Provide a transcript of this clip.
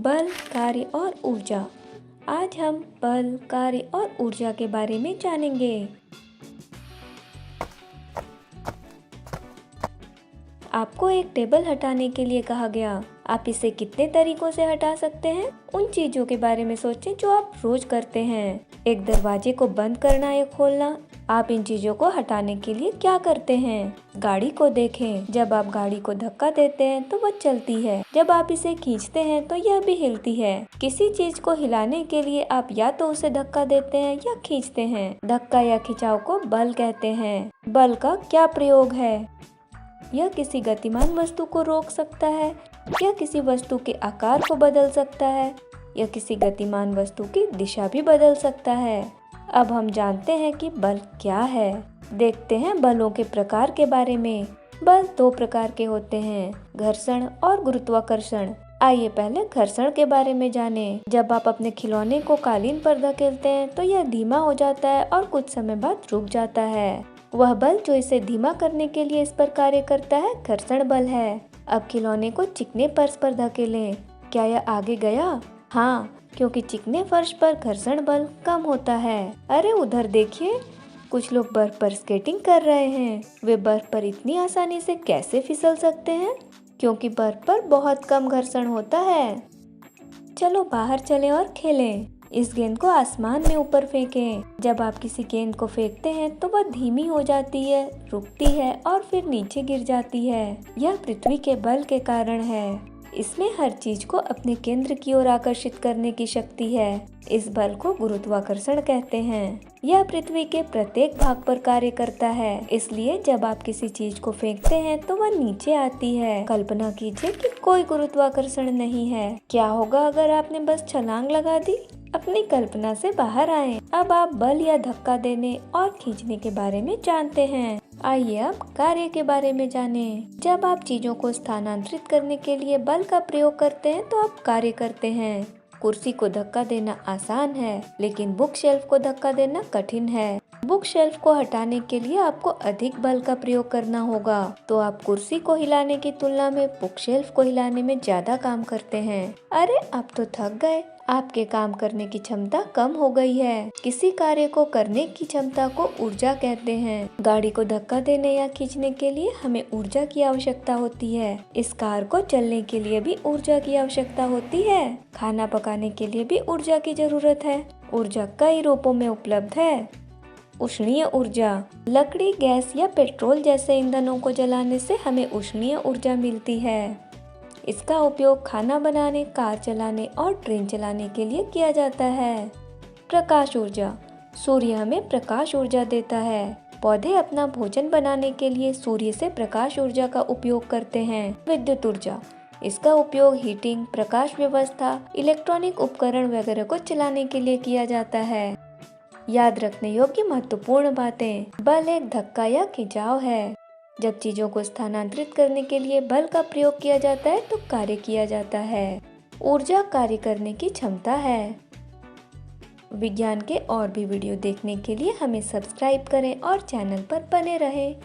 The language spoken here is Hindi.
बल, कार्य और ऊर्जा। आज हम बल, कार्य और ऊर्जा के बारे में जानेंगे। आपको एक टेबल हटाने के लिए कहा गया। आप इसे कितने तरीकों से हटा सकते हैं? उन चीजों के बारे में सोचें जो आप रोज करते हैं। एक दरवाजे को बंद करना या खोलना। आप इन चीजों को हटाने के लिए क्या करते हैं? गाड़ी को देखें। जब आप गाड़ी को धक्का देते हैं तो वह चलती है। जब आप इसे खींचते हैं तो यह भी हिलती है। किसी चीज को हिलाने के लिए आप या तो उसे धक्का देते हैं या खींचते हैं। धक्का या खिंचाव को बल कहते हैं। बल का क्या प्रयोग है? यह किसी गतिमान वस्तु को रोक सकता है, यह किसी वस्तु के आकार को बदल सकता है, यह किसी गतिमान वस्तु की दिशा भी बदल सकता है। अब हम जानते हैं कि बल क्या है। देखते हैं बलों के प्रकार के बारे में। बल दो प्रकार के होते हैं, घर्षण और गुरुत्वाकर्षण। आइए पहले घर्षण के बारे में जानें। जब आप अपने खिलौने को कालीन पर धकेलते हैं तो यह धीमा हो जाता है और कुछ समय बाद रुक जाता है। वह बल जो इसे धीमा करने के लिए इस पर कार्य करता है घर्षण बल है। अब खिलौने को चिकने फर्श पर धकेलें। क्या यह आगे गया? हाँ, क्योंकि चिकने फर्श पर घर्षण बल कम होता है। अरे उधर देखिए, कुछ लोग बर्फ पर स्केटिंग कर रहे हैं। वे बर्फ पर इतनी आसानी से कैसे फिसल सकते हैं? क्योंकि बर्फ पर बहुत कम घर्षण होता है। चलो बाहर चलें और खेलें। इस गेंद को आसमान में ऊपर फेंकें। जब आप किसी गेंद को फेंकते हैं तो वह धीमी हो जाती है, रुकती है और फिर नीचे गिर जाती है। यह पृथ्वी के बल के कारण है। इसमें हर चीज को अपने केंद्र की ओर आकर्षित करने की शक्ति है। इस बल को गुरुत्वाकर्षण कहते हैं। यह पृथ्वी के प्रत्येक भाग पर कार्य करता है। इसलिए जब आप किसी चीज को फेंकते हैं तो वह नीचे आती है। कल्पना कीजिए कि कोई गुरुत्वाकर्षण नहीं है। क्या होगा अगर आपने बस छलांग लगा दी? अपनी कल्पना से बाहर आएं। अब आप बल या धक्का देने और खींचने के बारे में जानते हैं। आइए अब कार्य के बारे में जानें। जब आप चीजों को स्थानांतरित करने के लिए बल का प्रयोग करते हैं तो आप कार्य करते हैं। कुर्सी को धक्का देना आसान है, लेकिन बुक शेल्फ को धक्का देना कठिन है। बुक शेल्फ को हटाने के लिए आपको अधिक बल का प्रयोग करना होगा, तो आप कुर्सी को हिलाने की तुलना में बुक शेल्फ को हिलाने में ज्यादा काम करते हैं। अरे अब तो थक गए। आपके काम करने की क्षमता कम हो गई है। किसी कार्य को करने की क्षमता को ऊर्जा कहते हैं। गाड़ी को धक्का देने या खींचने के लिए हमें ऊर्जा की आवश्यकता होती है। इस कार को चलने के लिए भी ऊर्जा की आवश्यकता होती है। खाना पकाने के लिए भी ऊर्जा की जरूरत है। ऊर्जा कई रूपों में उपलब्ध है। उष्णीय ऊर्जा, लकड़ी, गैस या पेट्रोल जैसे ईंधनों को जलाने से हमें उष्णीय ऊर्जा मिलती है। इसका उपयोग खाना बनाने, कार चलाने और ट्रेन चलाने के लिए किया जाता है। प्रकाश ऊर्जा, सूर्य हमें प्रकाश ऊर्जा देता है। पौधे अपना भोजन बनाने के लिए सूर्य से प्रकाश ऊर्जा का उपयोग करते हैं। विद्युत ऊर्जा, इसका उपयोग हीटिंग, प्रकाश व्यवस्था, इलेक्ट्रॉनिक उपकरण वगैरह को चलाने के लिए किया जाता है। याद रखने योग्य महत्वपूर्ण बातें। बल एक धक्का या खिंचाव है। जब चीजों को स्थानांतरित करने के लिए बल का प्रयोग किया जाता है तो कार्य किया जाता है। ऊर्जा कार्य करने की क्षमता है। विज्ञान के और भी वीडियो देखने के लिए हमें सब्सक्राइब करें और चैनल पर बने रहें।